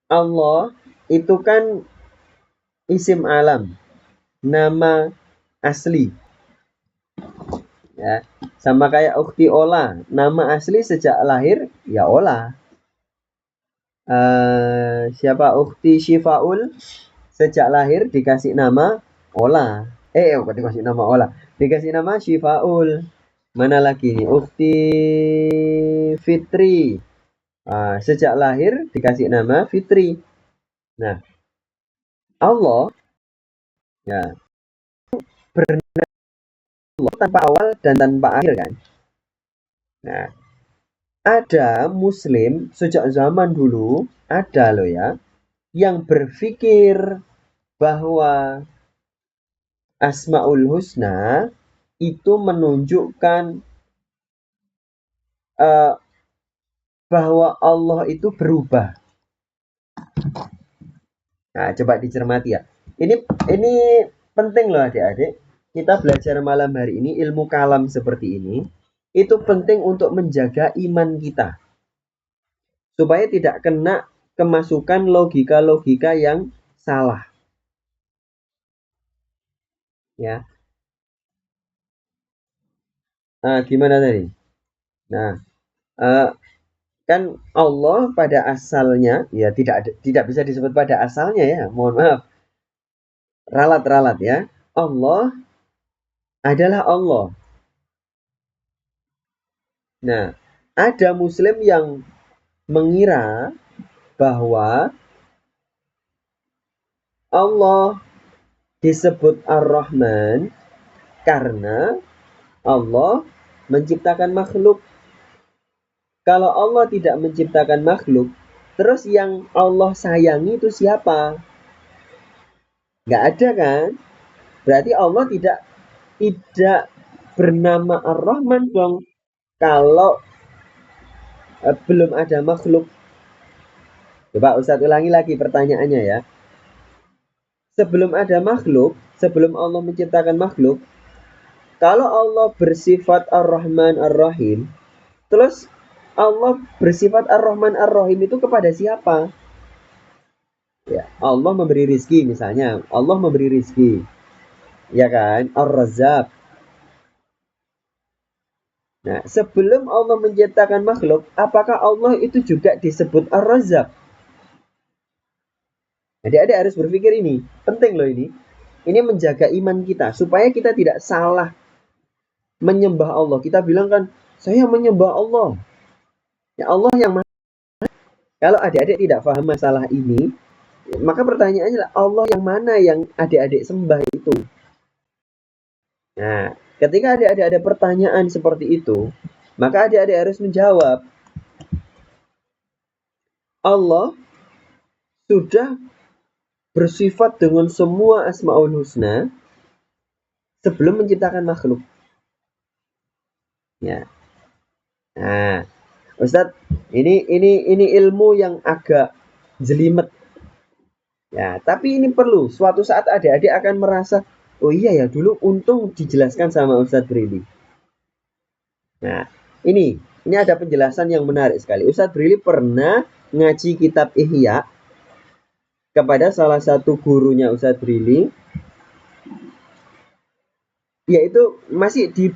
Allah itu kan isim alam, nama asli. Ya, sama kayak Ukti Ola, nama asli sejak lahir ya Ola. Siapa Ukti Syifaul sejak lahir dikasih nama Ola. Bukan dikasih nama Ola, dikasih nama Syifaul. Mana lagi nih? Ukti Fitri. Sejak lahir dikasih nama Fitri. Nah, Allah ya Allah tanpa awal dan tanpa akhir kan. Nah, ada Muslim sejak zaman dulu ada loh ya yang berpikir bahwa Asmaul Husna itu menunjukkan uh, bahwa Allah itu berubah. Nah, coba dicermati ya. Ini penting loh adik-adik. Kita belajar malam hari ini ilmu kalam seperti ini. Itu penting untuk menjaga iman kita. Supaya tidak kena kemasukan logika-logika yang salah. Ya. Gimana tadi? Nah, uh, kan Allah pada asalnya ya tidak bisa disebut pada asalnya ya. Mohon maaf. Ralat-ralat ya. Allah adalah Allah. Nah, ada muslim yang mengira bahwa Allah disebut Ar-Rahman karena Allah menciptakan makhluk. Kalau Allah tidak menciptakan makhluk, terus yang Allah sayangi itu siapa? Nggak ada kan? Berarti Allah tidak bernama Ar-Rahman dong. Kalau belum ada makhluk. Coba Ustadz ulangi lagi pertanyaannya ya. Sebelum ada makhluk, sebelum Allah menciptakan makhluk, kalau Allah bersifat Ar-Rahman Ar-Rahim, terus Allah bersifat Ar-Rahman Ar-Rahim itu kepada siapa? Ya, Allah memberi rizki misalnya. Allah memberi rizki. Ya kan? Ar-Razzaq. Nah, sebelum Allah menciptakan makhluk, apakah Allah itu juga disebut Ar-Razzaq? Adik-adik harus berpikir ini. Penting loh ini. Ini menjaga iman kita. Supaya kita tidak salah menyembah Allah. Kita bilang kan, saya menyembah Allah. Ya Allah yang mana? Kalau adik-adik tidak paham masalah ini, maka pertanyaannya adalah Allah yang mana yang adik-adik sembah itu? Nah, ketika adik-adik ada pertanyaan seperti itu, maka adik-adik harus menjawab. Allah sudah bersifat dengan semua Asmaul Husna sebelum menciptakan makhluk. Ya. Nah, Ustadz, ini ilmu yang agak jelimet. Ya, tapi ini perlu. Suatu saat adik-adik akan merasa, oh iya ya, dulu untung dijelaskan sama Ustadz Brili. Nah, ini ada penjelasan yang menarik sekali. Ustadz Brili pernah ngaji kitab Ihya kepada salah satu gurunya Ustadz Brili, yaitu masih di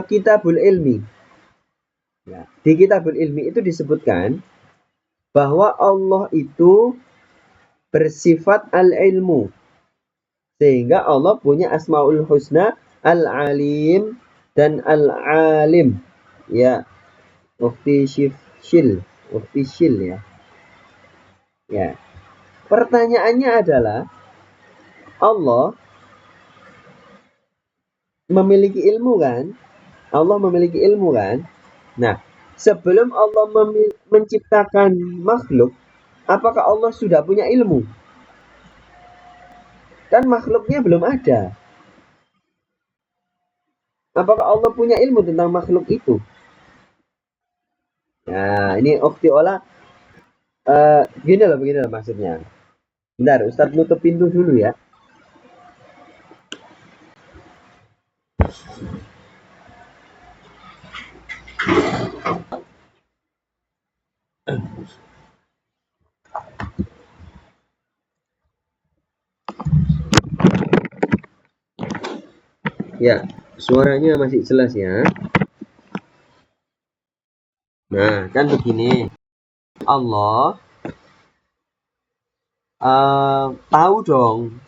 Kitabul Ilmi. Ya, di Kitabul Ilmi itu disebutkan bahwa Allah itu bersifat al-ilmu. Sehingga Allah punya Asmaul Husna Al-Alim dan Al-Alim. Ya, Ukti Shil. Ukti Shil ya. Ya. Pertanyaannya adalah Allah memiliki ilmu kan? Allah memiliki ilmu kan? Nah, sebelum Allah menciptakan makhluk, apakah Allah sudah punya ilmu? Kan makhluknya belum ada. Apakah Allah punya ilmu tentang makhluk itu? Nah, ini Oktiola begini loh maksudnya. Bentar, Ustadz nutup pintu dulu ya. Ya, suaranya masih jelas ya. Nah, kan begini. Allah tahu dong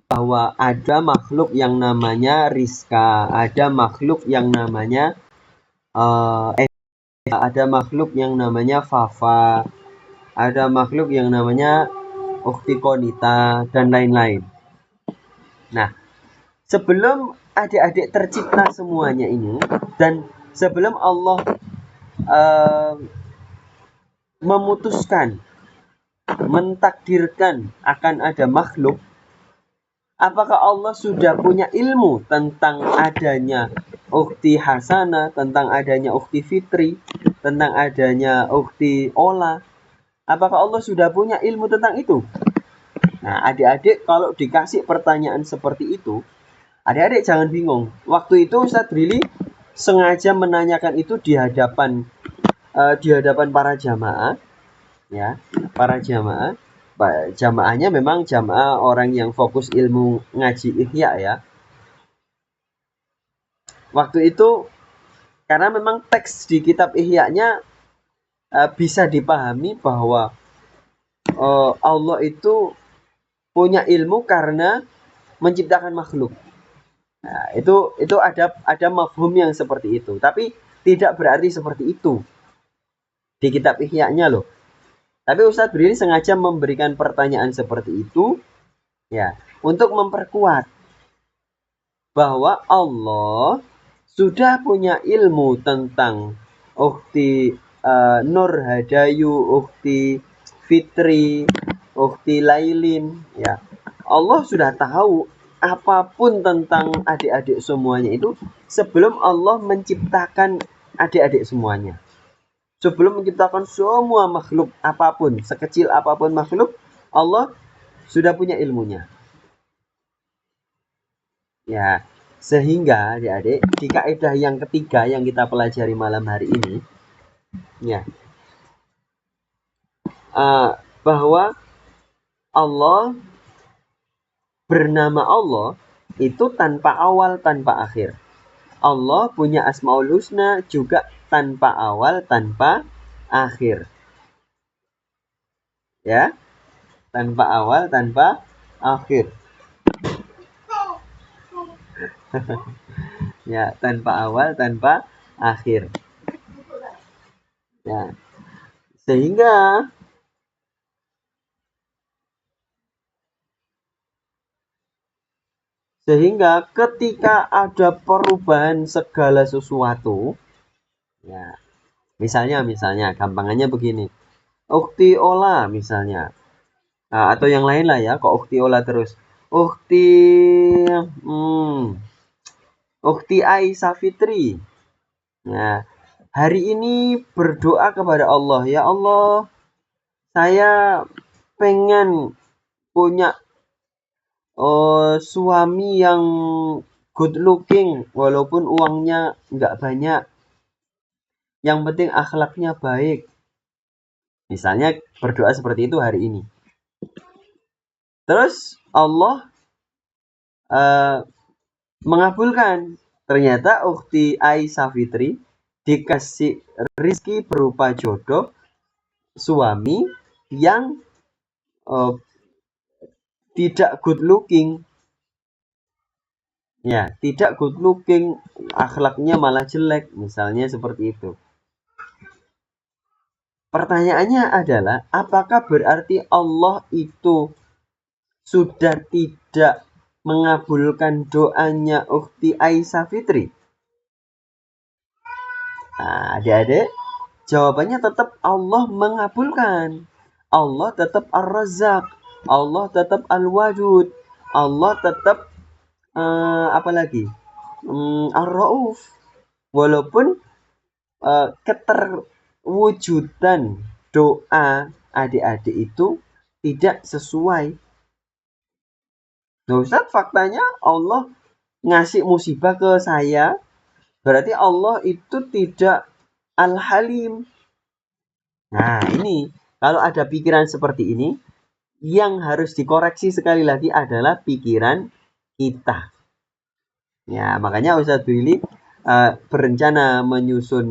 bahwa ada makhluk yang namanya Rizka, ada makhluk yang namanya ada makhluk yang namanya Fafa, ada makhluk yang namanya Ukti Konita, dan lain-lain. Nah, sebelum adik-adik tercipta semuanya ini, dan sebelum Allah memutuskan, mentakdirkan akan ada makhluk, apakah Allah sudah punya ilmu tentang adanya Ukti Hasana, tentang adanya Ukti Fitri, tentang adanya Ukti Ola? Apakah Allah sudah punya ilmu tentang itu? Nah, adik-adik kalau dikasih pertanyaan seperti itu, adik-adik jangan bingung. Waktu itu Ustadz Brili sengaja menanyakan itu di hadapan para jamaah, ya, para jamaah. Jamaahnya memang jamaah orang yang fokus ilmu ngaji ihya ya. Waktu itu karena memang teks di kitab ihya-nya bisa dipahami bahwa Allah itu punya ilmu karena menciptakan makhluk. Nah, itu ada mafhum yang seperti itu. Tapi tidak berarti seperti itu di kitab ihya-nya loh. Tapi Ustadz Brili sengaja memberikan pertanyaan seperti itu ya, untuk memperkuat bahwa Allah sudah punya ilmu tentang Ukti Nur Hadayu, Ukti Fitri, Ukti Lailin ya. Allah sudah tahu apapun tentang adik-adik semuanya itu sebelum Allah menciptakan adik-adik semuanya. Sebelum menciptakan semua makhluk apapun, sekecil apapun makhluk, Allah sudah punya ilmunya. Ya, sehingga adik-adik di kaidah yang ketiga yang kita pelajari malam hari ini, ya, bahwa Allah bernama Allah itu tanpa awal, tanpa akhir. Allah punya Asmaul Husna juga tanpa awal, tanpa akhir. Ya, tanpa awal, tanpa akhir. Ya, tanpa awal, tanpa akhir. Ya, sehingga ketika ada perubahan segala sesuatu, ya, misalnya gampangannya begini, Ukti Ola misalnya, atau yang lain lah ya, kok Ukti Ola terus, Ukti Aisyah Fitri. Nah, hari ini berdoa kepada Allah, ya Allah, saya pengen punya suami yang good looking, walaupun uangnya nggak banyak. Yang penting akhlaknya baik. Misalnya berdoa seperti itu hari ini. Terus Allah mengabulkan. Ternyata Ukti Aisyah Fitri dikasih rizki berupa jodoh suami yang tidak good looking. Ya, tidak good looking, akhlaknya malah jelek, misalnya seperti itu. Pertanyaannya adalah, apakah berarti Allah itu sudah tidak mengabulkan doanya Ukti Aisyah Fitri? Nah, adik-adik, jawabannya tetap Allah mengabulkan. Allah tetap Ar-Razzaq, Allah tetap Al-Wadud, Allah tetap Ar-Rauf. Walaupun keterwujudan doa adik-adik itu tidak sesuai. Nah, Ustaz, faktanya Allah ngasih musibah ke saya, berarti Allah itu tidak Al-Halim. Nah, ini kalau ada pikiran seperti ini, yang harus dikoreksi sekali lagi adalah pikiran kita. Ya, makanya Ustadz Willy berencana menyusun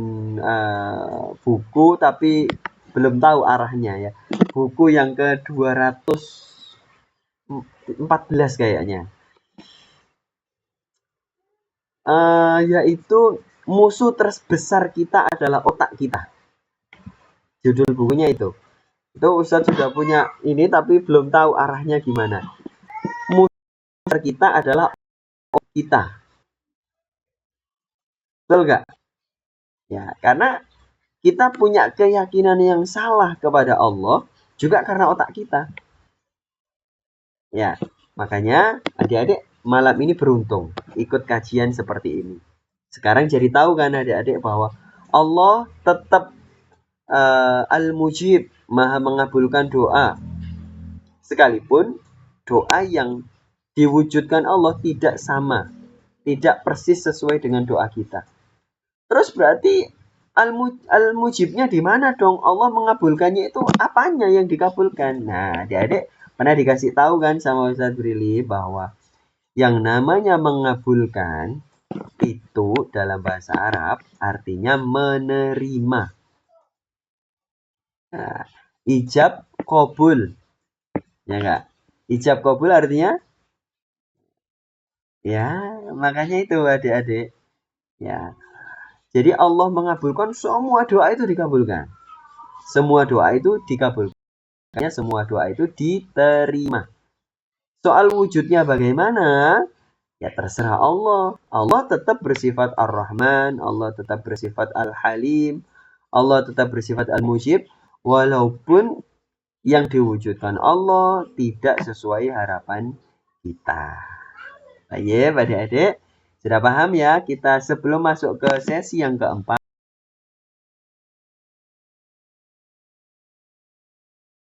buku tapi belum tahu arahnya ya. Buku yang ke 214 kayaknya. Yaitu musuh terbesar kita adalah otak kita. Judul bukunya itu. Itu Ustadz sudah punya ini tapi belum tahu arahnya gimana. Musuh kita adalah otak kita. Betul nggak? Ya, karena kita punya keyakinan yang salah kepada Allah juga karena otak kita. Ya, makanya adik-adik malam ini beruntung ikut kajian seperti ini. Sekarang jadi tahu kan adik-adik bahwa Allah tetap Al-Mujib, Maha mengabulkan doa. Sekalipun doa yang diwujudkan Allah tidak sama, tidak persis sesuai dengan doa kita. Terus berarti Al-Mujibnya di mana dong? Allah mengabulkannya itu apanya yang dikabulkan? Nah, adik-adik pernah dikasih tahu kan sama Ustadz Brili bahwa yang namanya mengabulkan itu dalam bahasa Arab artinya menerima. Nah, ijab qabul. Ya enggak? Ijab qabul artinya ya, makanya itu adik-adik. Ya. Jadi Allah mengabulkan semua doa itu dikabulkan. Semua doa itu dikabulkan. Semua doa itu diterima. Soal wujudnya bagaimana? Ya terserah Allah. Allah tetap bersifat Ar-Rahman, Allah tetap bersifat Al-Halim, Allah tetap bersifat Al-Mujib, walaupun yang diwujudkan Allah tidak sesuai harapan kita. Baik, adik-adik, sudah paham ya? Kita sebelum masuk ke sesi yang keempat,